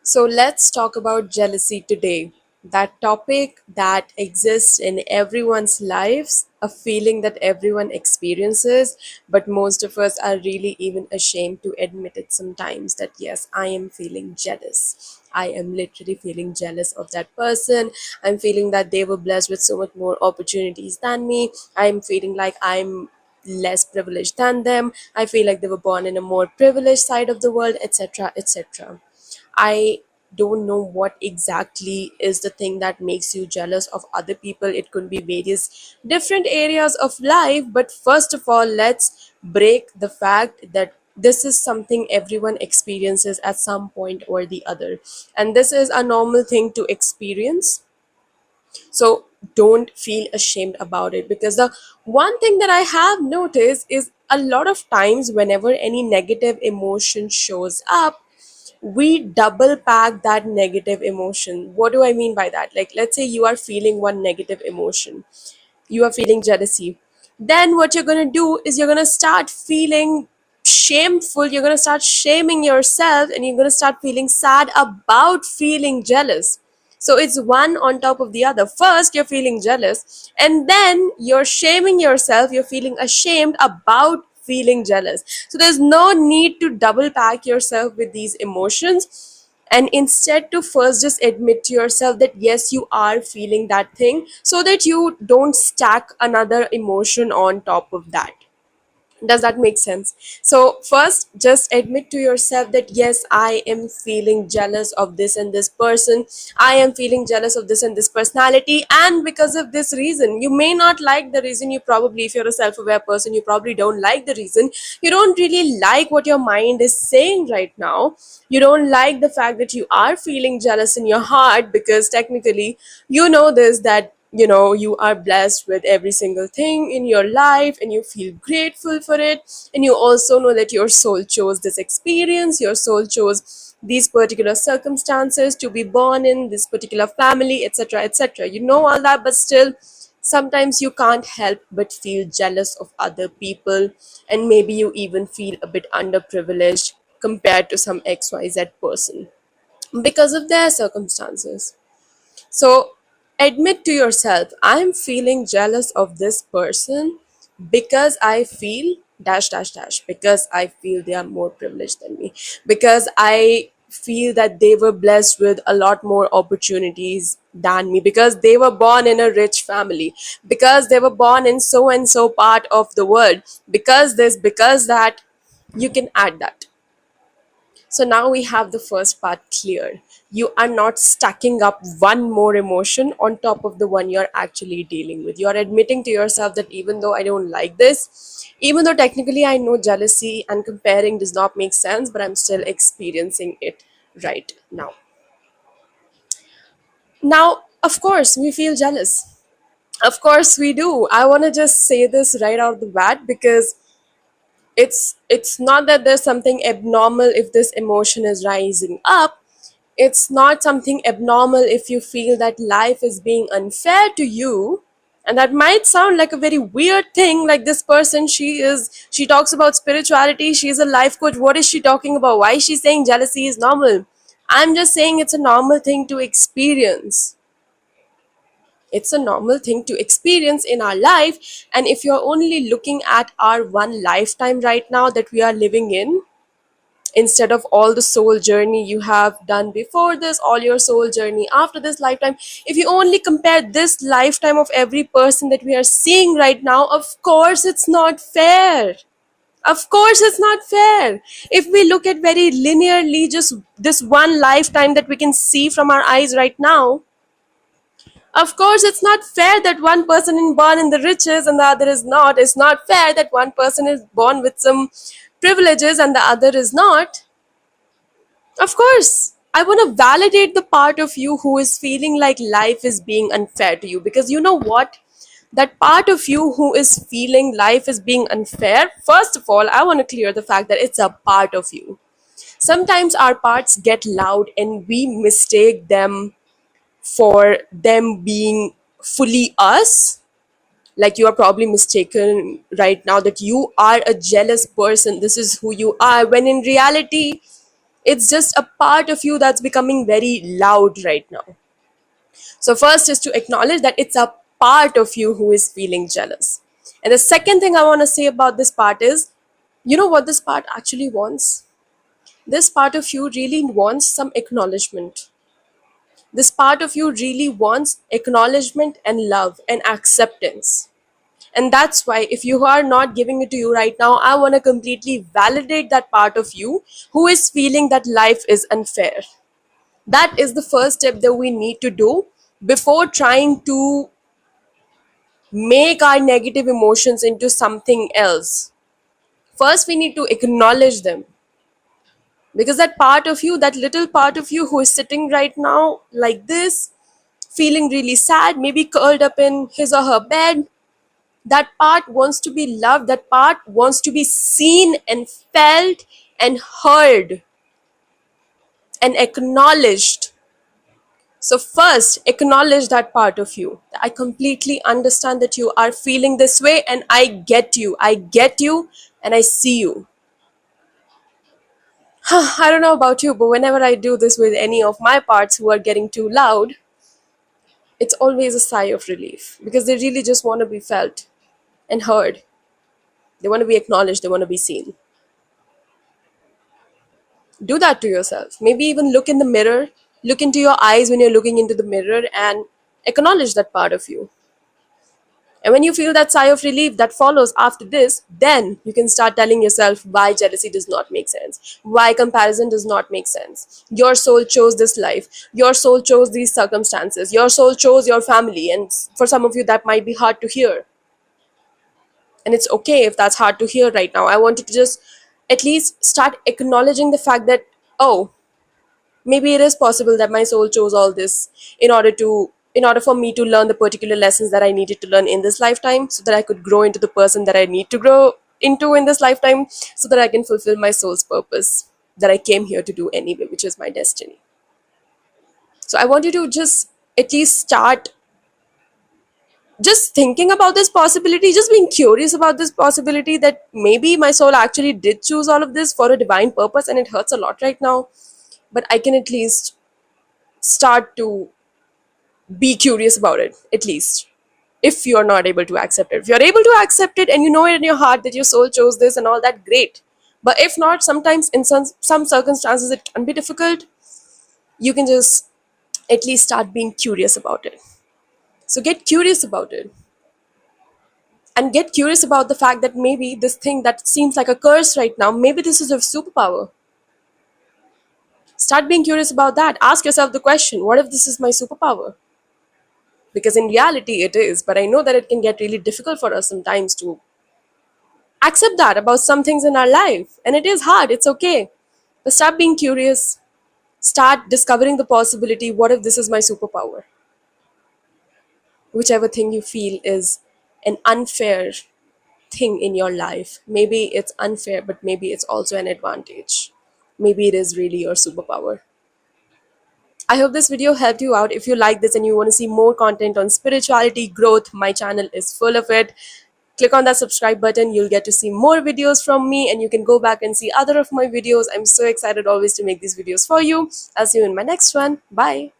So let's talk about jealousy today. That topic that exists in everyone's lives, a feeling that everyone experiences, but most of us are really even ashamed to admit it sometimes that yes, I am feeling jealous. I am literally feeling jealous of that person. I'm feeling that they were blessed with so much more opportunities than me. I'm feeling like I'm less privileged than them. I feel like they were born in a more privileged side of the world, etc. etc. I don't know what exactly is the thing that makes you jealous of other people. It could be various different areas of life. But first of all, let's break the fact that this is something everyone experiences at some point or the other. And this is a normal thing to experience. So don't feel ashamed about it, because the one thing that I have noticed is a lot of times whenever any negative emotion shows up, we double pack that negative emotion. What do I mean by that? Like, let's say you are feeling one negative emotion, you are feeling jealousy. Then what you're going to do is you're going to start feeling shameful, you're going to start shaming yourself, and you're going to start feeling sad about feeling jealous. So it's one on top of the other. First you're feeling jealous, and then you're shaming yourself, you're feeling ashamed about feeling jealous. So there's no need to double pack yourself with these emotions, and instead to first just admit to yourself that yes, you are feeling that thing, so that you don't stack another emotion on top of that. Does that make sense? So first just admit to yourself that yes, I am feeling jealous of this and this person, I am feeling jealous of this and this personality, and because of this reason. You may not like the reason, you probably, if you're a self-aware person, you probably don't like the reason. You don't really like what your mind is saying right now. You don't like the fact that you are feeling jealous in your heart, because technically you know this, that you are blessed with every single thing in your life and you feel grateful for it. And you also know that your soul chose this experience, your soul chose these particular circumstances to be born in this particular family, etc., etc. You know all that, but still sometimes you can't help but feel jealous of other people, and maybe you even feel a bit underprivileged compared to some XYZ person because of their circumstances. So admit to yourself, I'm feeling jealous of this person because I feel dash dash dash, because I feel they are more privileged than me, because I feel that they were blessed with a lot more opportunities than me, because they were born in a rich family, because they were born in so and so part of the world, because this, because that. You can add that. So now we have the first part clear. You are not stacking up one more emotion on top of the one you're actually dealing with. You're admitting to yourself that even though I don't like this, even though technically I know jealousy and comparing does not make sense, but I'm still experiencing it right now. Now, of course, we feel jealous. Of course, we do. I want to just say this right out of the bat, because it's not that there's something abnormal if this emotion is rising up. It's not something abnormal if you feel that life is being unfair to you. And that might sound like a very weird thing, like this person, she talks about spirituality, she's a life coach, what is she talking about, why is she saying jealousy is normal? I'm just saying it's a normal thing to experience. It's a normal thing to experience in our life. And if you're only looking at our one lifetime right now that we are living in, instead of all the soul journey you have done before this, all your soul journey after this lifetime, if you only compare this lifetime of every person that we are seeing right now, of course it's not fair. Of course it's not fair. If we look at very linearly, just this one lifetime that we can see from our eyes right now, of course, it's not fair that one person is born in the riches and the other is not. It's not fair that one person is born with some privileges and the other is not. Of course, I want to validate the part of you who is feeling like life is being unfair to you, because you know what? That part of you who is feeling life is being unfair, first of all, I want to clear the fact that it's a part of you. Sometimes our parts get loud and we mistake them for them being fully us. Like, you are probably mistaken right now that you are a jealous person, this is who you are, when in reality It's just a part of you that's becoming very loud right now. So, first is to acknowledge that it's a part of you who is feeling jealous. And the second thing I want to say about this part is, you know what this part actually wants? This part of you really wants some acknowledgement. This part of you really wants acknowledgement and love and acceptance. And that's why, if you are not giving it to you right now, I want to completely validate that part of you who is feeling that life is unfair. That is the first step that we need to do before trying to make our negative emotions into something else. First, we need to acknowledge them. Because that part of you, that little part of you who is sitting right now like this, feeling really sad, maybe curled up in his or her bed, that part wants to be loved. That part wants to be seen and felt and heard and acknowledged. So, first, acknowledge that part of you. I completely understand that you are feeling this way, and I get you. I get you, and I see you. I don't know about you, but whenever I do this with any of my parts who are getting too loud, it's always a sigh of relief because they really just want to be felt and heard. They want to be acknowledged, they want to be seen. Do that to yourself. Maybe even look in the mirror, look into your eyes when you're looking into the mirror, and acknowledge that part of you. And when you feel that sigh of relief that follows after this, then you can start telling yourself why jealousy does not make sense, why comparison does not make sense. Your soul chose this life, your soul chose these circumstances, your soul chose your family, and for some of you, that might be hard to hear. And it's okay if that's hard to hear right now. I want you to just at least start acknowledging the fact that, oh, maybe it is possible that my soul chose all this in order for me to learn the particular lessons that I needed to learn in this lifetime, so that I could grow into the person that I need to grow into in this lifetime, so that I can fulfill my soul's purpose that I came here to do anyway, which is my destiny. So I want you to just at least start just thinking about this possibility, just being curious about this possibility that maybe my soul actually did choose all of this for a divine purpose, and it hurts a lot right now, but I can at least start to be curious about it, at least. If you're not able to accept it, if you're able to accept it and you know it in your heart that your soul chose this and all that, great. But if not, sometimes in some circumstances it can be difficult. You can just at least start being curious about it. So get curious about it, and get curious about the fact that maybe this thing that seems like a curse right now, maybe this is a superpower. Start being curious about that. Ask yourself the question, what if this is my superpower? Because in reality it is, but I know that it can get really difficult for us sometimes to accept that about some things in our life, and it is hard. It's okay, but start being curious. Start discovering the possibility, what if this is my superpower? Whichever thing you feel is an unfair thing in your life, maybe it's unfair, but maybe it's also an advantage. Maybe it is really your superpower. I hope this video helped you out. If you like this and you want to see more content on spirituality growth, my channel is full of it. Click on that subscribe button. You'll get to see more videos from me, and you can go back and see other of my videos. I'm so excited always to make these videos for you. I'll see you in my next one. Bye.